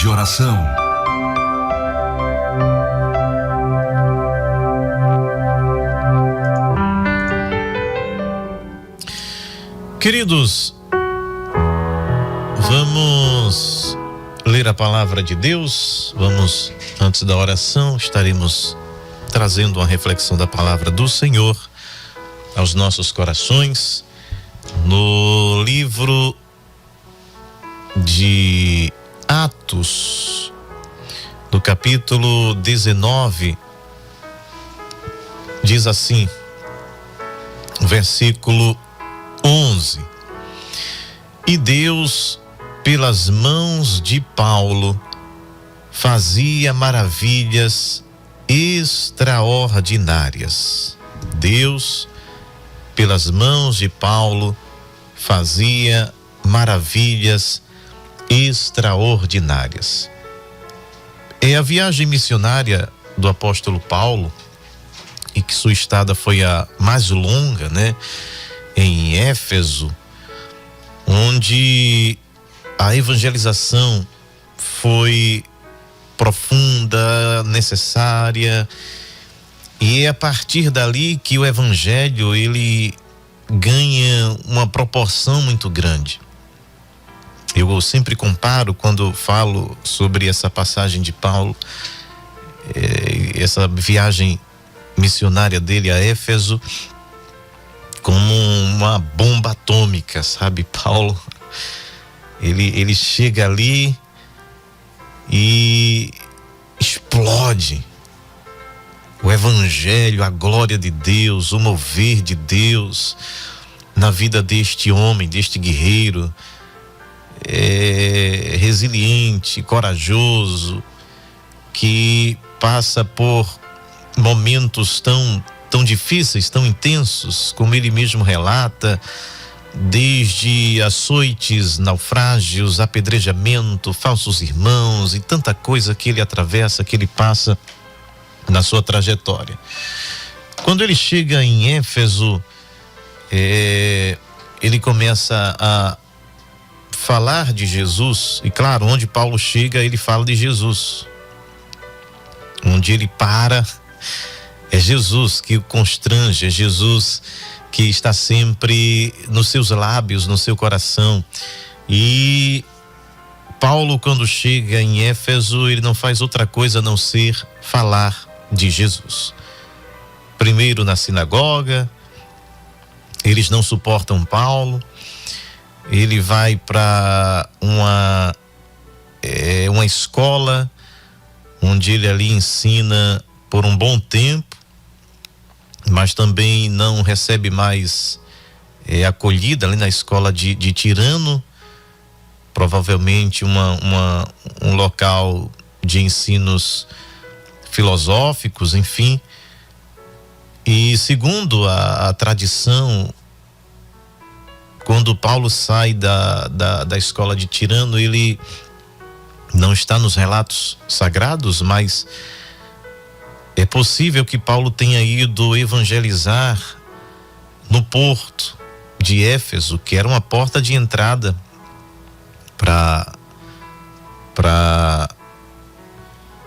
de oração. Queridos, vamos ler a palavra de Deus. Vamos, antes da oração, estaremos trazendo uma reflexão da palavra do Senhor aos nossos corações, no livro de Atos, no capítulo 19, diz assim, versículo 11: E Deus, pelas mãos de Paulo, fazia maravilhas extraordinárias. Deus, pelas mãos de Paulo, fazia maravilhas extraordinárias. É a viagem missionária do apóstolo Paulo, e que sua estada foi a mais longa, né? Em Éfeso, onde a evangelização foi profunda, necessária, e é a partir dali que o evangelho ele ganha uma proporção muito grande. Eu sempre comparo, quando falo sobre essa passagem de Paulo, essa viagem missionária dele a Éfeso, como uma bomba atômica, sabe? Paulo, ele chega ali e explode o evangelho, a glória de Deus, o mover de Deus na vida deste homem, deste guerreiro, resiliente, corajoso, que passa por momentos tão difíceis, tão intensos, como ele mesmo relata, desde açoites, naufrágios, apedrejamento, falsos irmãos e tanta coisa que ele atravessa, que ele passa na sua trajetória. Quando ele chega em Éfeso, ele começa a falar de Jesus, e claro, onde Paulo chega, ele fala de Jesus. Onde ele para, é Jesus que o constrange, é Jesus que está sempre nos seus lábios, no seu coração. E Paulo, quando chega em Éfeso, ele não faz outra coisa a não ser falar de Jesus. Primeiro na sinagoga, eles não suportam Paulo, ele vai para uma escola, onde ele ali ensina por um bom tempo, mas também não recebe mais acolhida ali na escola de Tirano, provavelmente um local de ensinos filosóficos, enfim. E segundo a tradição, quando Paulo sai da escola de Tirano, ele não está nos relatos sagrados, mas é possível que Paulo tenha ido evangelizar no porto de Éfeso, que era uma porta de entrada para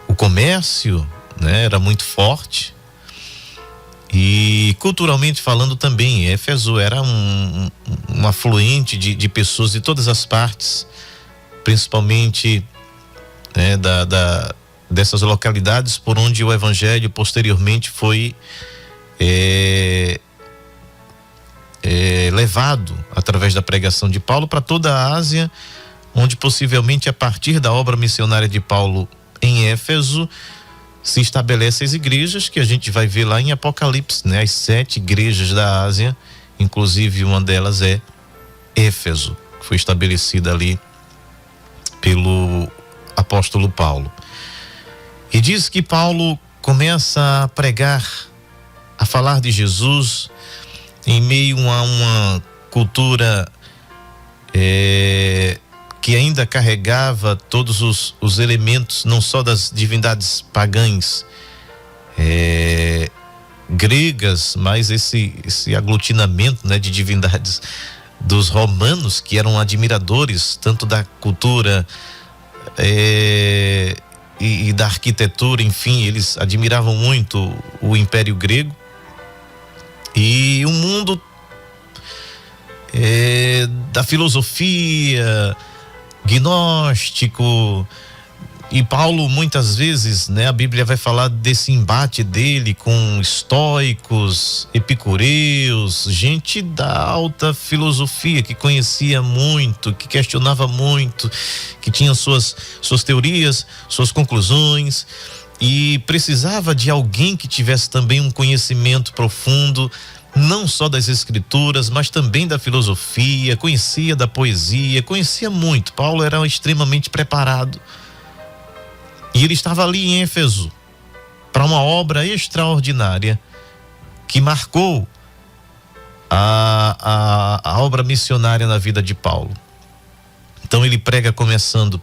o comércio, né? Era muito forte. E culturalmente falando também, Éfeso era um afluente de pessoas de todas as partes, principalmente, né, dessas localidades por onde o evangelho posteriormente foi levado através da pregação de Paulo para toda a Ásia, onde possivelmente a partir da obra missionária de Paulo em Éfeso se estabelecem as igrejas que a gente vai ver lá em Apocalipse, né? As 7 igrejas da Ásia, inclusive uma delas é Éfeso, que foi estabelecida ali pelo apóstolo Paulo. E diz que Paulo começa a pregar, a falar de Jesus em meio a uma cultura que ainda carregava todos os elementos, não só das divindades pagãs gregas, mas esse aglutinamento, né, de divindades dos romanos, que eram admiradores tanto da cultura e da arquitetura, enfim, eles admiravam muito o Império Grego. E o mundo da filosofia, gnóstico. E Paulo, muitas vezes, né, a Bíblia vai falar desse embate dele com estoicos, epicureus, gente da alta filosofia que conhecia muito, que questionava muito, que tinha suas teorias, suas conclusões, e precisava de alguém que tivesse também um conhecimento profundo, não só das escrituras, mas também da filosofia, conhecia da poesia, conhecia muito. Paulo era extremamente preparado. E ele estava ali em Éfeso para uma obra extraordinária que marcou a obra missionária na vida de Paulo. Então ele prega começando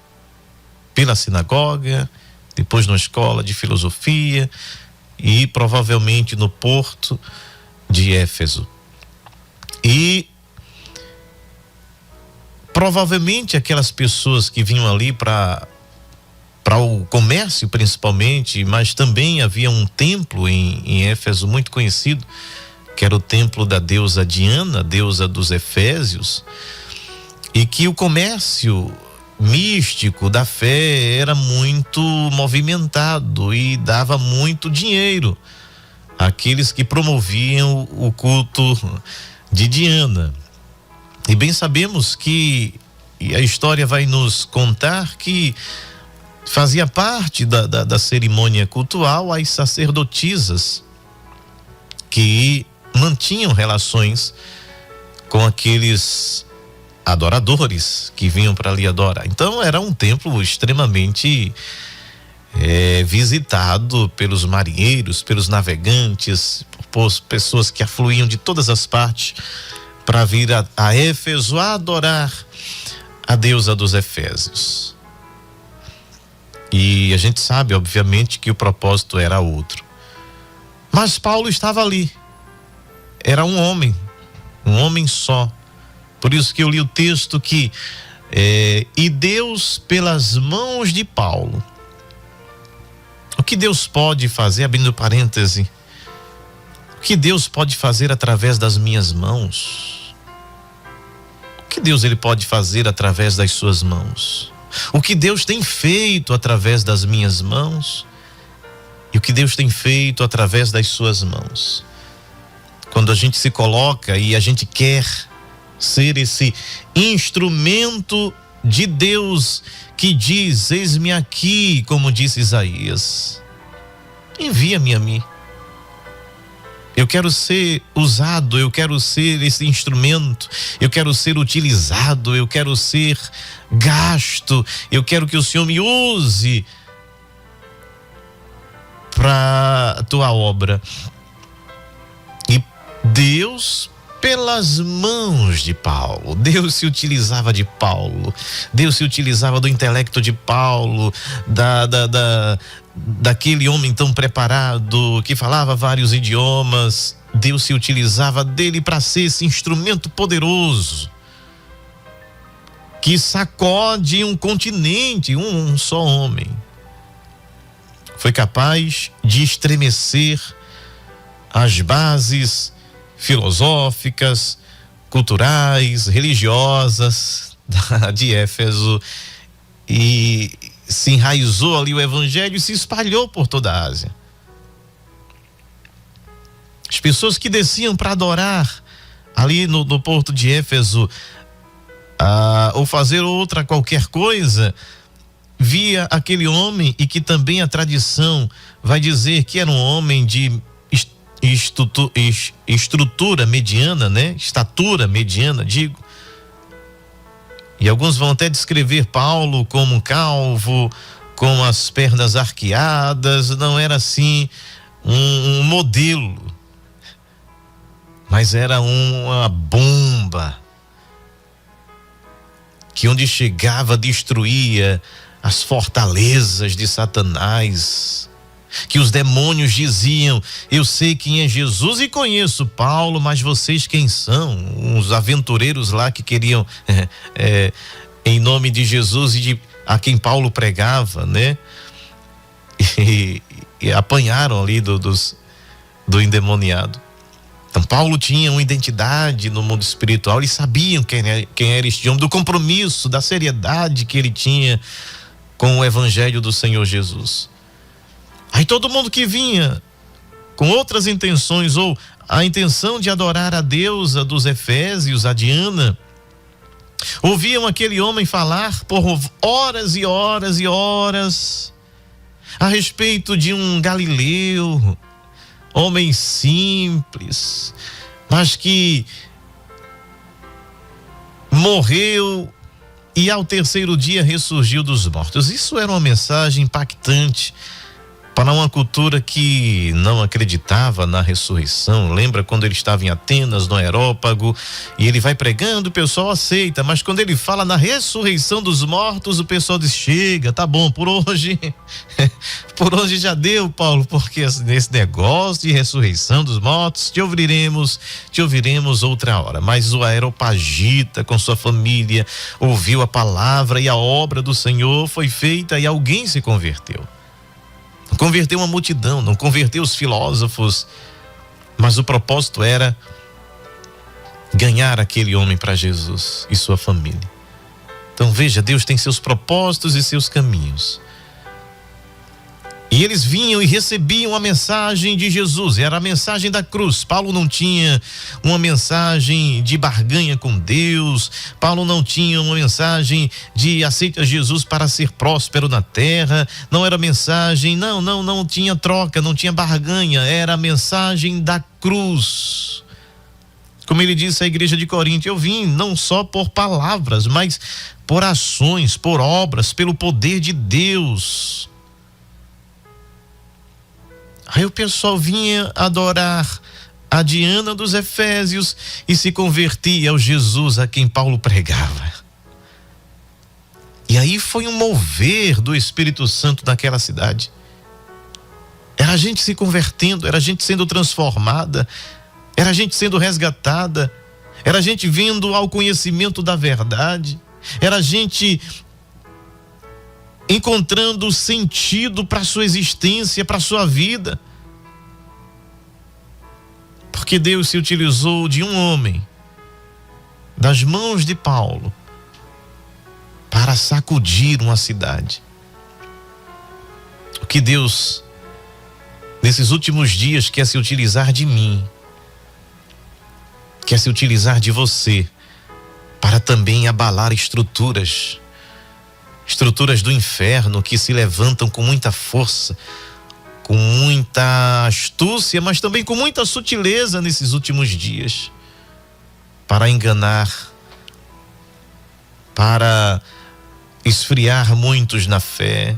pela sinagoga, depois na escola de filosofia e provavelmente no porto de Éfeso. E provavelmente aquelas pessoas que vinham ali para o comércio principalmente, mas também havia um templo em Éfeso muito conhecido, que era o templo da deusa Diana, deusa dos Efésios, e que o comércio místico da fé era muito movimentado e dava muito dinheiro àqueles que promoviam o culto de Diana. E bem sabemos que, e a história vai nos contar que fazia parte da cerimônia cultual as sacerdotisas que mantinham relações com aqueles adoradores que vinham para ali adorar. Então era um templo extremamente visitado pelos marinheiros, pelos navegantes, por pessoas que afluíam de todas as partes para vir a Éfeso a adorar a deusa dos Efésios. E a gente sabe, obviamente, que o propósito era outro. Mas Paulo estava ali. Era um homem só. Por isso que eu li o texto que e Deus pelas mãos de Paulo. O que Deus pode fazer, abrindo parêntese, o que Deus pode fazer através das minhas mãos? O que Deus ele pode fazer através das suas mãos? O que Deus tem feito através das minhas mãos e o que Deus tem feito através das suas mãos. Quando a gente se coloca e a gente quer ser esse instrumento de Deus que diz: eis-me aqui, como disse Isaías, envia-me a mim. Eu quero ser usado, eu quero ser esse instrumento, eu quero ser utilizado, eu quero ser gasto, eu quero que o Senhor me use para a tua obra. E Deus, pelas mãos de Paulo, Deus se utilizava de Paulo, Deus se utilizava do intelecto de Paulo, daquele homem tão preparado que falava vários idiomas. Deus se utilizava dele para ser esse instrumento poderoso que sacode um continente. Um só homem foi capaz de estremecer as bases filosóficas, culturais, religiosas de Éfeso, e se enraizou ali o evangelho e se espalhou por toda a Ásia. As pessoas que desciam para adorar ali no porto de Éfeso, ou fazer outra qualquer coisa, via aquele homem, e que também a tradição vai dizer que era um homem de estrutura mediana, né? Estatura mediana, digo. E alguns vão até descrever Paulo como calvo, com as pernas arqueadas. Não era assim um modelo, mas era uma bomba que onde chegava destruía as fortalezas de Satanás, que os demônios diziam: eu sei quem é Jesus e conheço Paulo, mas vocês quem são? Uns aventureiros lá que queriam em nome de Jesus e de a quem Paulo pregava, né? E apanharam ali do endemoniado. Então Paulo tinha uma identidade no mundo espiritual, eles sabiam quem era este homem, do compromisso, da seriedade que ele tinha com o evangelho do Senhor Jesus. Aí todo mundo que vinha com outras intenções, ou a intenção de adorar a deusa dos Efésios, a Diana, ouviam aquele homem falar por horas e horas e horas a respeito de um galileu, homem simples, mas que morreu e ao terceiro dia ressurgiu dos mortos. Isso era uma mensagem impactante para uma cultura que não acreditava na ressurreição. Lembra quando ele estava em Atenas, no Aerópago, e ele vai pregando, o pessoal aceita, mas quando ele fala na ressurreição dos mortos, o pessoal diz: chega, tá bom, por hoje já deu, Paulo, porque nesse negócio de ressurreição dos mortos te ouviremos outra hora. Mas o Areopagita com sua família ouviu a palavra e a obra do Senhor foi feita e alguém se converteu. Não converteu uma multidão, não converteu os filósofos, mas o propósito era ganhar aquele homem para Jesus e sua família. Então veja, Deus tem seus propósitos e seus caminhos. E eles vinham e recebiam a mensagem de Jesus, era a mensagem da cruz. Paulo não tinha uma mensagem de barganha com Deus, Paulo não tinha uma mensagem de aceita Jesus para ser próspero na terra, não era mensagem, não tinha troca, não tinha barganha, era a mensagem da cruz. Como ele disse à igreja de Corinto: eu vim não só por palavras, mas por ações, por obras, pelo poder de Deus. Aí o pessoal vinha adorar a Diana dos Efésios e se convertia ao Jesus a quem Paulo pregava. E aí foi um mover do Espírito Santo naquela cidade. Era a gente se convertendo, era a gente sendo transformada, era a gente sendo resgatada, era a gente vindo ao conhecimento da verdade, era a gente encontrando sentido para a sua existência, para a sua vida. Porque Deus se utilizou de um homem, das mãos de Paulo, para sacudir uma cidade. O que Deus, nesses últimos dias, quer se utilizar de mim, quer se utilizar de você, para também abalar estruturas do inferno que se levantam com muita força, com muita astúcia, mas também com muita sutileza nesses últimos dias, para enganar, para esfriar muitos na fé,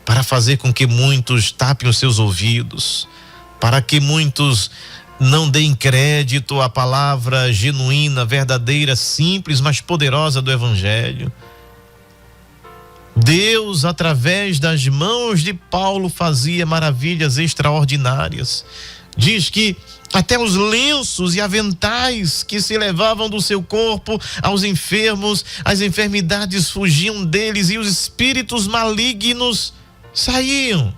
para fazer com que muitos tapem os seus ouvidos, para que muitos não deem crédito à palavra genuína, verdadeira, simples, mas poderosa do Evangelho. Deus, através das mãos de Paulo, fazia maravilhas extraordinárias. Diz que até os lenços e aventais que se levavam do seu corpo aos enfermos, as enfermidades fugiam deles e os espíritos malignos saíam.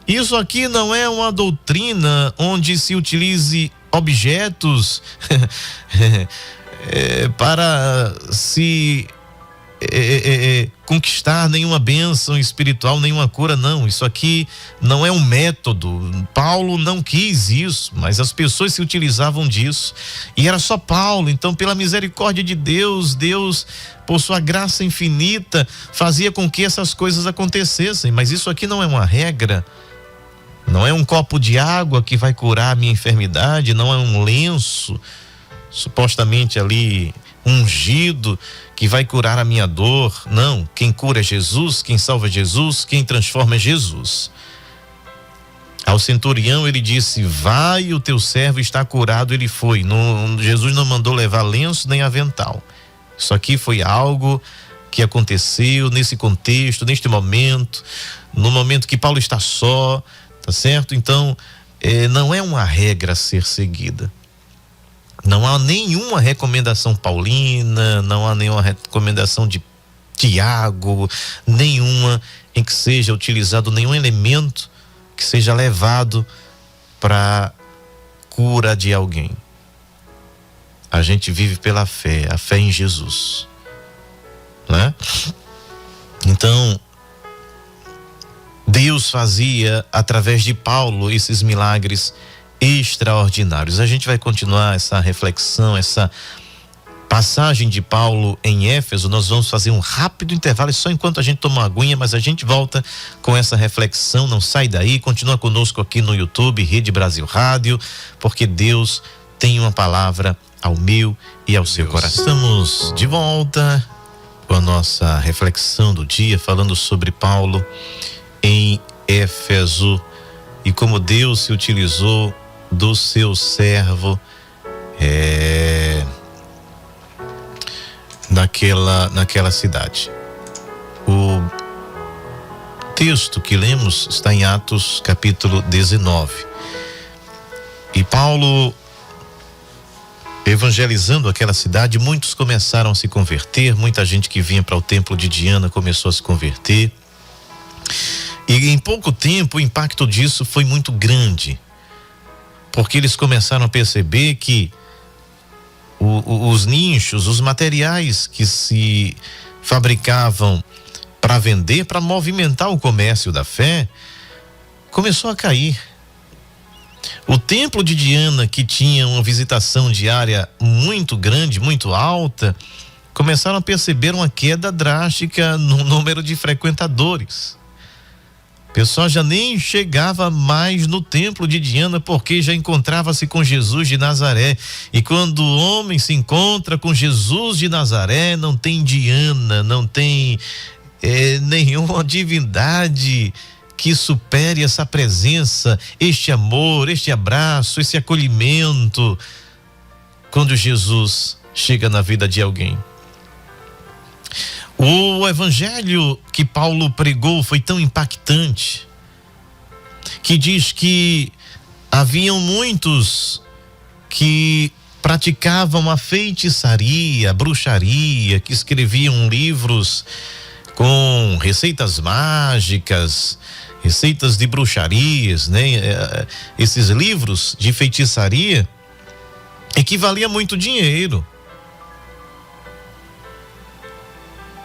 Isso aqui não é uma doutrina onde se utilize objetos para se conquistar nenhuma bênção espiritual, nenhuma cura, não. Isso aqui não é um método. Paulo não quis isso, mas as pessoas se utilizavam disso, e era só Paulo. Então, pela misericórdia de Deus, por sua graça infinita, fazia com que essas coisas acontecessem. Mas isso aqui não é uma regra, não é um copo de água que vai curar a minha enfermidade, não é um lenço supostamente ali ungido que vai curar a minha dor. Não, quem cura é Jesus, quem salva é Jesus, quem transforma é Jesus. Ao centurião ele disse: vai, o teu servo está curado. Ele foi. Jesus não mandou levar lenço nem avental. Isso aqui foi algo que aconteceu nesse contexto, neste momento, no momento que Paulo está só, tá certo? Então, não é uma regra a ser seguida. Não há nenhuma recomendação paulina, não há nenhuma recomendação de Tiago, nenhuma em que seja utilizado nenhum elemento que seja levado para cura de alguém. A gente vive pela fé, a fé em Jesus, né? Então, Deus fazia através de Paulo esses milagres extraordinários. A gente vai continuar essa reflexão, essa passagem de Paulo em Éfeso. Nós vamos fazer um rápido intervalo, só enquanto a gente toma uma aguinha, mas a gente volta com essa reflexão. Não sai daí, continua conosco aqui no YouTube, Rede Brasil Rádio, porque Deus tem uma palavra ao meu e ao seu coração. Estamos de volta com a nossa reflexão do dia, falando sobre Paulo em Éfeso e como Deus se utilizou do seu servo naquela cidade. O texto que lemos está em Atos capítulo 19. E Paulo, evangelizando aquela cidade, muitos começaram a se converter, muita gente que vinha para o templo de Diana começou a se converter. E em pouco tempo o impacto disso foi muito grande, porque eles começaram a perceber que os nichos, os materiais que se fabricavam para vender, para movimentar o comércio da fé, começou a cair. O templo de Diana, que tinha uma visitação diária muito grande, muito alta, começaram a perceber uma queda drástica no número de frequentadores. O pessoal já nem chegava mais no templo de Diana, porque já encontrava-se com Jesus de Nazaré. E quando o homem se encontra com Jesus de Nazaré, não tem Diana, não tem nenhuma divindade que supere essa presença, este amor, este abraço, esse acolhimento, quando Jesus chega na vida de alguém. O evangelho que Paulo pregou foi tão impactante, que diz que haviam muitos que praticavam a feitiçaria, a bruxaria, que escreviam livros com receitas mágicas, receitas de bruxarias, né? Esses livros de feitiçaria equivalia muito dinheiro.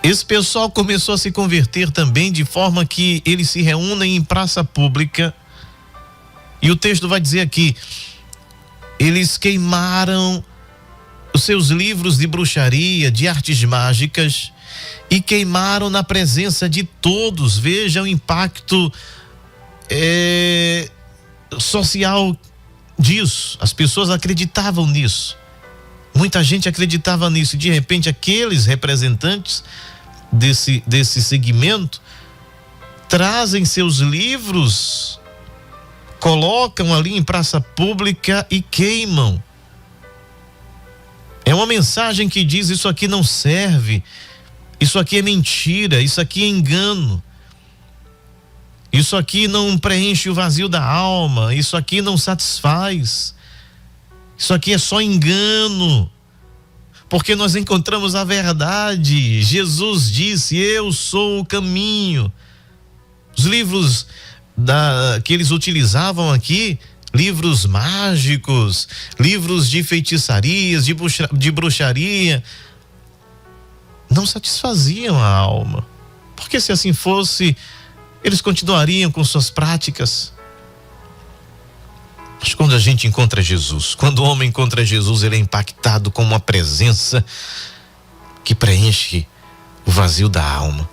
Esse pessoal começou a se converter também, de forma que eles se reúnem em praça pública. E o texto vai dizer aqui: eles queimaram os seus livros de bruxaria, de artes mágicas, e queimaram na presença de todos. Veja o impacto social disso. As pessoas acreditavam nisso. Muita gente acreditava nisso. De repente, aqueles representantes desse segmento trazem seus livros, colocam ali em praça pública e queimam. É uma mensagem que diz: isso aqui não serve, isso aqui é mentira, isso aqui é engano, isso aqui não preenche o vazio da alma, isso aqui não satisfaz, isso aqui é só engano. Porque nós encontramos a verdade. Jesus disse: eu sou o caminho. Os livros que eles utilizavam aqui, livros mágicos, livros de feitiçarias, de bruxaria, não satisfaziam a alma. Porque se assim fosse, eles continuariam com suas práticas. Mas quando a gente encontra Jesus, quando o homem encontra Jesus, ele é impactado com uma presença que preenche o vazio da alma.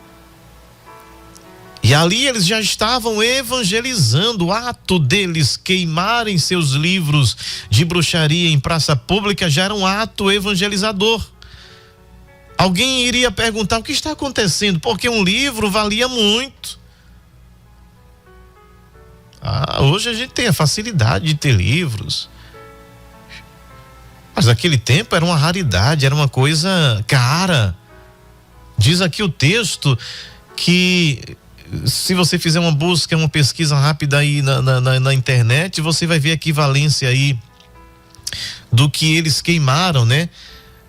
E ali eles já estavam evangelizando. O ato deles queimarem seus livros de bruxaria em praça pública já era um ato evangelizador. Alguém iria perguntar: o que está acontecendo? Porque um livro valia muito. Hoje a gente tem a facilidade de ter livros, mas naquele tempo era uma raridade, era uma coisa cara. Diz aqui o texto que, se você fizer uma busca, uma pesquisa rápida aí na internet, você vai ver a equivalência aí do que eles queimaram, né?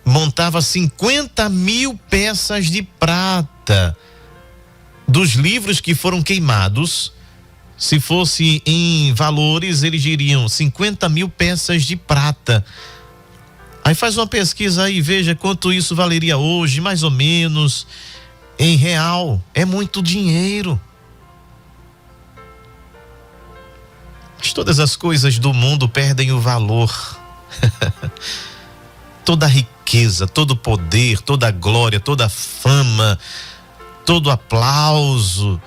montava 50.000 peças de prata. Dos livros que foram queimados, se fosse em valores, eles diriam 50.000 peças de prata. Aí faz uma pesquisa aí, veja quanto isso valeria hoje, mais ou menos, em real. É muito dinheiro. Mas todas as coisas do mundo perdem o valor. Toda a riqueza, todo o poder, toda a glória, toda a fama, todo o aplauso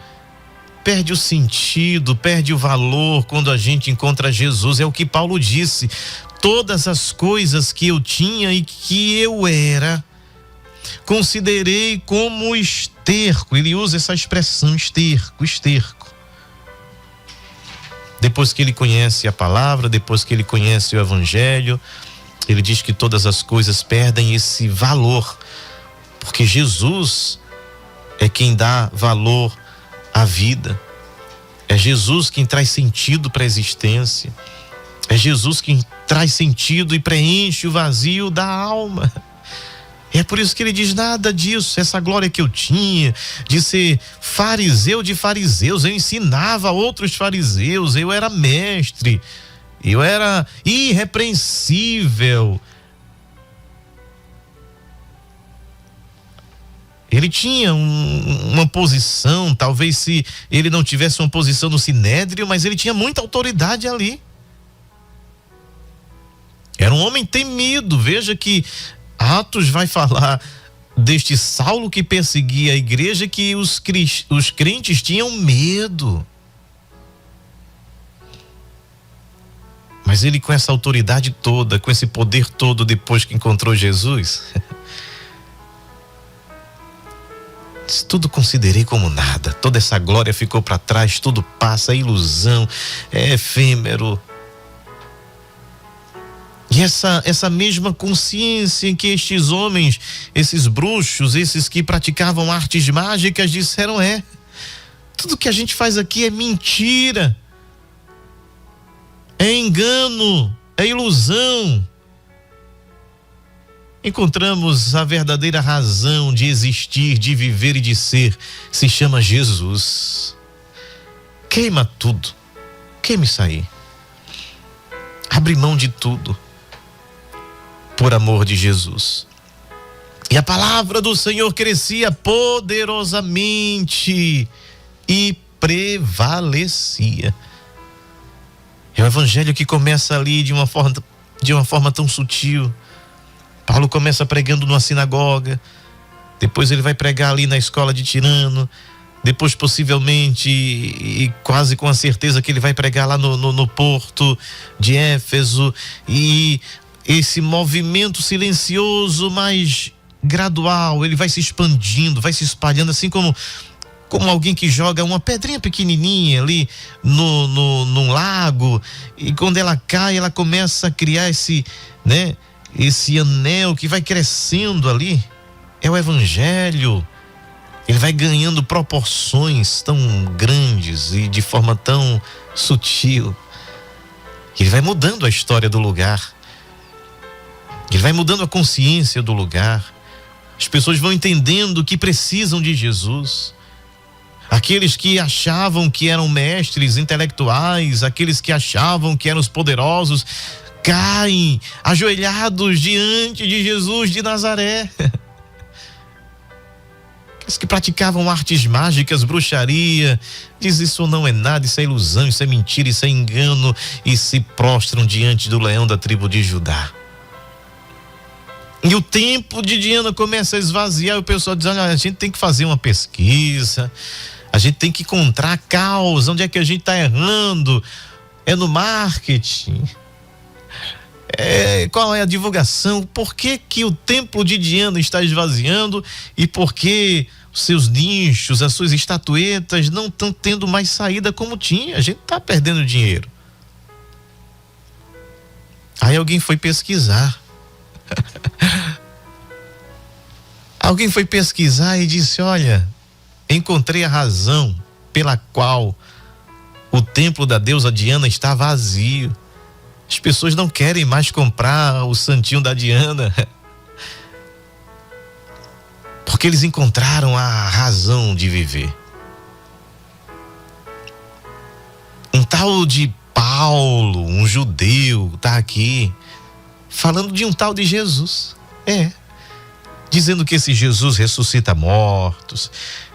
perde o sentido, perde o valor quando a gente encontra Jesus. É o que Paulo disse: todas as coisas que eu tinha e que eu era, considerei como esterco. Ele usa essa expressão, esterco. Depois que ele conhece a palavra, depois que ele conhece o evangelho, ele diz que todas as coisas perdem esse valor, porque Jesus é quem dá valor à vida. É Jesus quem traz sentido para a existência. É Jesus quem traz sentido e preenche o vazio da alma. É por isso que ele diz: nada disso, essa glória que eu tinha de ser fariseu de fariseus, eu ensinava outros fariseus, eu era mestre, eu era irrepreensível. Ele tinha uma posição, talvez se ele não tivesse uma posição no Sinédrio, mas ele tinha muita autoridade ali. Era um homem temido. Veja que Atos vai falar deste Saulo que perseguia a igreja, que os crentes tinham medo. Mas ele, com essa autoridade toda, com esse poder todo, depois que encontrou Jesus, tudo considerei como nada, toda essa glória ficou para trás, tudo passa, é ilusão, é efêmero. E essa mesma consciência em que estes homens, esses bruxos, esses que praticavam artes mágicas, disseram: tudo que a gente faz aqui é mentira, é engano, é ilusão. Encontramos a verdadeira razão de existir, de viver e de ser, se chama Jesus. Queima tudo, queime isso aí, abre mão de tudo por amor de Jesus. E a palavra do Senhor crescia poderosamente e prevalecia. É o evangelho que começa ali de uma forma tão sutil. Paulo começa pregando numa sinagoga, depois ele vai pregar ali na escola de Tirano, depois possivelmente e quase com a certeza que ele vai pregar lá no porto de Éfeso, e esse movimento silencioso, mas gradual, ele vai se expandindo, vai se espalhando, assim como alguém que joga uma pedrinha pequenininha ali num lago, e quando ela cai, ela começa a criar esse anel que vai crescendo ali. É o evangelho. Ele vai ganhando proporções tão grandes e de forma tão sutil. Ele vai mudando a história do lugar. Ele vai mudando a consciência do lugar. As pessoas vão entendendo que precisam de Jesus. Aqueles que achavam que eram mestres intelectuais, aqueles que achavam que eram os poderosos, caem ajoelhados diante de Jesus de Nazaré. Aqueles que praticavam artes mágicas, bruxaria, diz: isso não é nada, isso é ilusão, isso é mentira, isso é engano, e se prostram diante do leão da tribo de Judá. E o templo de Diana começa a esvaziar, e o pessoal diz: olha, a gente tem que fazer uma pesquisa, a gente tem que encontrar a causa, onde é que a gente está errando, é no marketing, qual é a divulgação, por que que o templo de Diana está esvaziando e por que os seus nichos, as suas estatuetas não estão tendo mais saída como tinha, a gente está perdendo dinheiro. Aí alguém foi pesquisar. Alguém foi pesquisar e disse: olha, encontrei a razão pela qual o templo da deusa Diana está vazio. As pessoas não querem mais comprar o santinho da Diana. porque eles encontraram a razão de viver. Um tal de Paulo, um judeu, está aqui falando de um tal de Jesus. Dizendo que esse Jesus ressuscita mortos,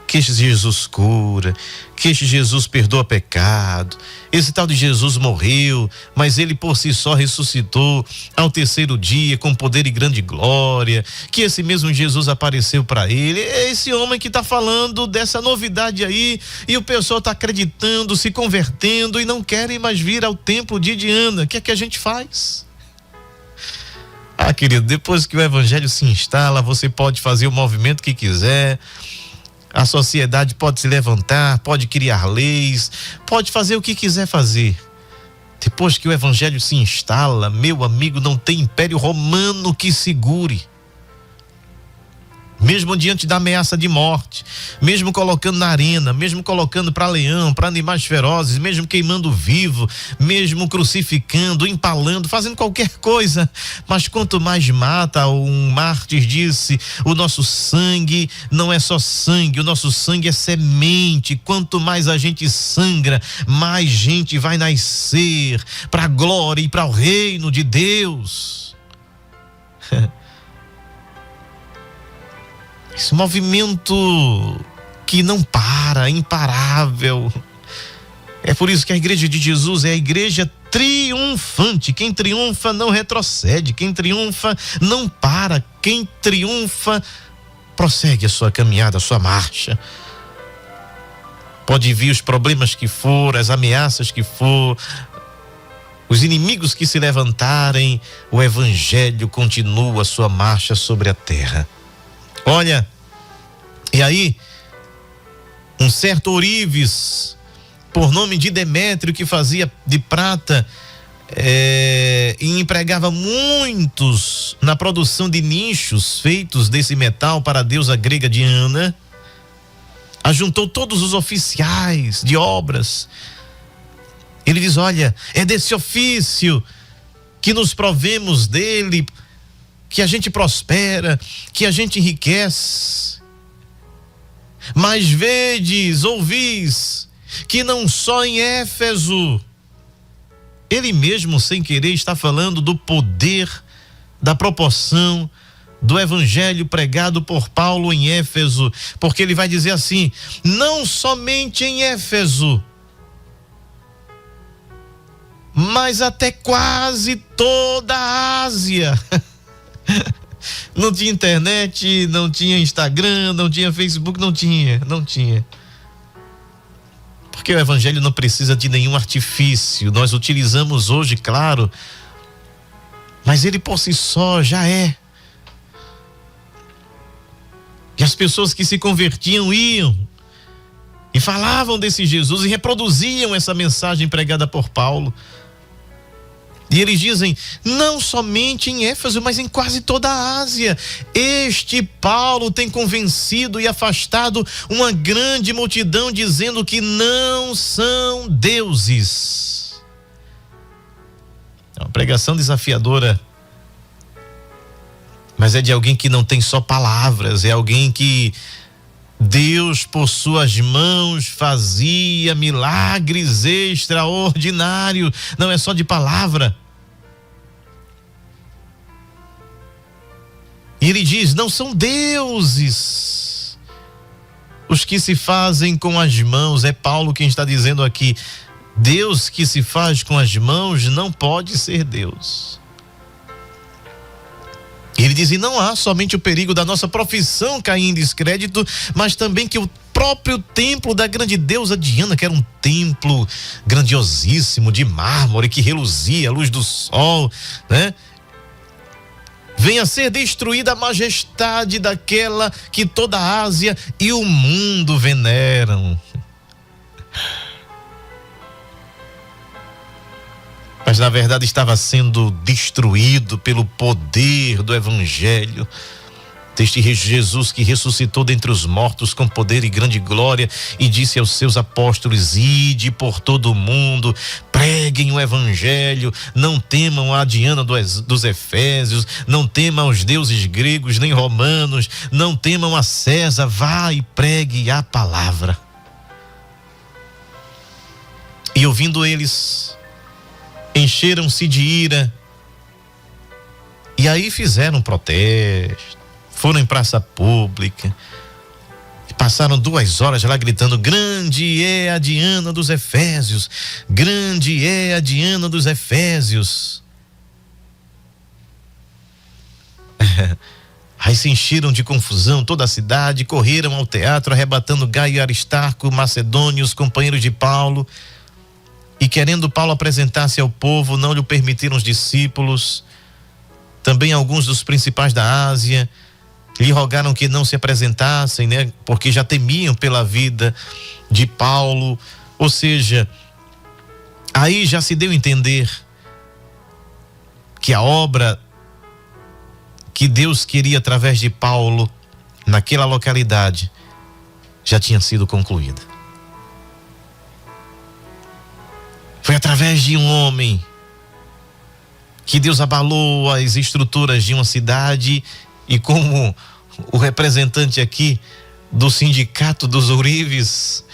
que esse Jesus cura, que esse Jesus perdoa pecado. Esse tal de Jesus morreu, mas ele por si só ressuscitou ao terceiro dia com poder e grande glória, que esse mesmo Jesus apareceu para ele. É esse homem que está falando dessa novidade aí, e o pessoal está acreditando, se convertendo e não querem mais vir ao templo de Diana. O que é que a gente faz? Querido, depois que o evangelho se instala, você pode fazer o movimento que quiser, a sociedade pode se levantar, pode criar leis, pode fazer o que quiser fazer. Depois que o evangelho se instala, meu amigo, não tem império romano que segure. Mesmo diante da ameaça de morte, mesmo colocando na arena, mesmo colocando para leão, para animais ferozes, mesmo queimando vivo, mesmo crucificando, empalando, fazendo qualquer coisa, mas quanto mais mata, um mártir disse, o nosso sangue não é só sangue, o nosso sangue é semente. Quanto mais a gente sangra, mais gente vai nascer para a glória e para o reino de Deus. Esse movimento que não para, imparável. É por isso que a igreja de Jesus é a igreja triunfante. Quem triunfa não retrocede, quem triunfa não para, quem triunfa prossegue a sua caminhada, a sua marcha. Pode vir os problemas que for, as ameaças que for, os inimigos que se levantarem, o evangelho continua a sua marcha sobre a terra. Olha, e aí, um certo ourives, por nome de Demétrio, que fazia de prata e empregava muitos na produção de nichos feitos desse metal para a deusa grega Diana, ajuntou todos os oficiais de obras. Ele diz: olha, é desse ofício que nos provemos dele, que a gente prospera, que a gente enriquece. Mas vedes, ouvis, que não só em Éfeso, ele mesmo sem querer está falando do poder, da proporção do evangelho pregado por Paulo em Éfeso, porque ele vai dizer assim: não somente em Éfeso, mas até quase toda a Ásia. Não tinha internet, não tinha Instagram, não tinha Facebook, não tinha. Porque o evangelho não precisa de nenhum artifício. Nós utilizamos hoje, claro, mas ele por si só já é. E as pessoas que se convertiam iam e falavam desse Jesus e reproduziam essa mensagem pregada por Paulo. E eles dizem, não somente em Éfeso, mas em quase toda a Ásia. Este Paulo tem convencido e afastado uma grande multidão, dizendo que não são deuses. É uma pregação desafiadora, mas é de alguém que não tem só palavras, é alguém que Deus, por suas mãos, fazia milagres extraordinários. Não é só de palavra. E ele diz, não são deuses os que se fazem com as mãos. É Paulo quem está dizendo aqui, Deus que se faz com as mãos não pode ser Deus. Ele diz, e não há somente o perigo da nossa profissão cair em descrédito, mas também que o próprio templo da grande deusa Diana, que era um templo grandiosíssimo de mármore que reluzia a luz do sol, né? Venha a ser destruída a majestade daquela que toda a Ásia e o mundo veneram. Mas na verdade estava sendo destruído pelo poder do evangelho deste Jesus que ressuscitou dentre os mortos com poder e grande glória e disse aos seus apóstolos, ide por todo o mundo, preguem o evangelho, não temam a Diana dos Efésios, não temam os deuses gregos nem romanos, não temam a César, vá e pregue a palavra. E ouvindo eles, encheram-se de ira, e aí fizeram um protesto, foram em praça pública, passaram 2 horas lá gritando: grande é a Diana dos Efésios, grande é a Diana dos Efésios. Aí se encheram de confusão toda a cidade, correram ao teatro arrebatando Gaio e Aristarco, macedônios, companheiros de Paulo, e querendo Paulo apresentar-se ao povo, não lhe permitiram os discípulos. Também alguns dos principais da Ásia lhe rogaram que não se apresentassem, né? Porque já temiam pela vida de Paulo. Ou seja, aí já se deu a entender que a obra que Deus queria através de Paulo naquela localidade já tinha sido concluída. Foi através de um homem que Deus abalou as estruturas de uma cidade, e como o representante aqui do sindicato dos ourives,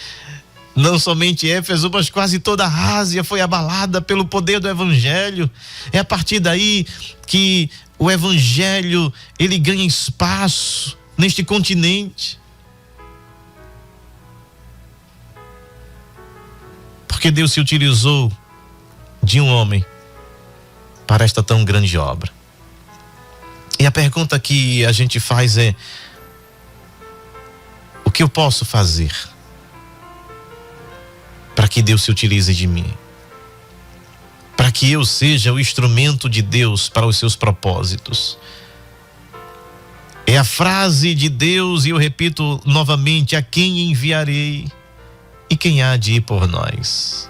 não somente Éfeso, mas quase toda a Ásia foi abalada pelo poder do evangelho. É a partir daí que o evangelho, ele ganha espaço neste continente. Porque Deus se utilizou de um homem para esta tão grande obra. E a pergunta que a gente faz é: o que eu posso fazer para que Deus se utilize de mim? Para que eu seja o instrumento de Deus para os seus propósitos? É a frase de Deus, e eu repito novamente: a quem enviarei e quem há de ir por nós?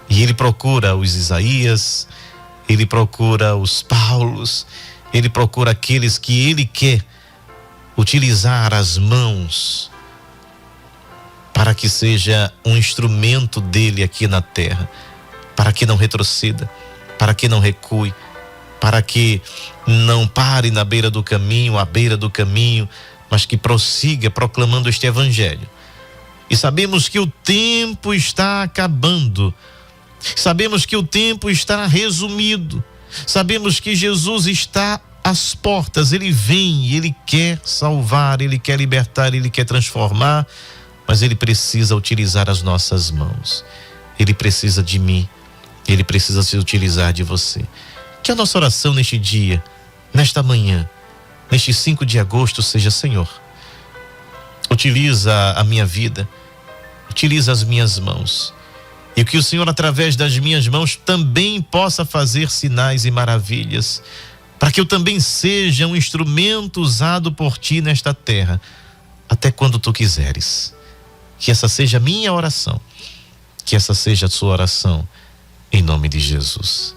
E ele procura os Isaías, ele procura os Paulos, ele procura aqueles que ele quer utilizar as mãos para que seja um instrumento dele aqui na terra, para que não retroceda, para que não recue, para que não pare na beira do caminho, à beira do caminho, mas que prossiga proclamando este evangelho. E sabemos que o tempo está acabando, sabemos que o tempo está resumido, sabemos que Jesus está às portas, ele vem, ele quer salvar, ele quer libertar, ele quer transformar, mas ele precisa utilizar as nossas mãos, ele precisa de mim, ele precisa se utilizar de você. Que a nossa oração neste dia, nesta manhã, neste 5 de agosto seja: Senhor, utiliza a minha vida, utiliza as minhas mãos, e que o Senhor, através das minhas mãos, também possa fazer sinais e maravilhas, para que eu também seja um instrumento usado por ti nesta terra, até quando tu quiseres. Que essa seja a minha oração, que essa seja a sua oração, em nome de Jesus.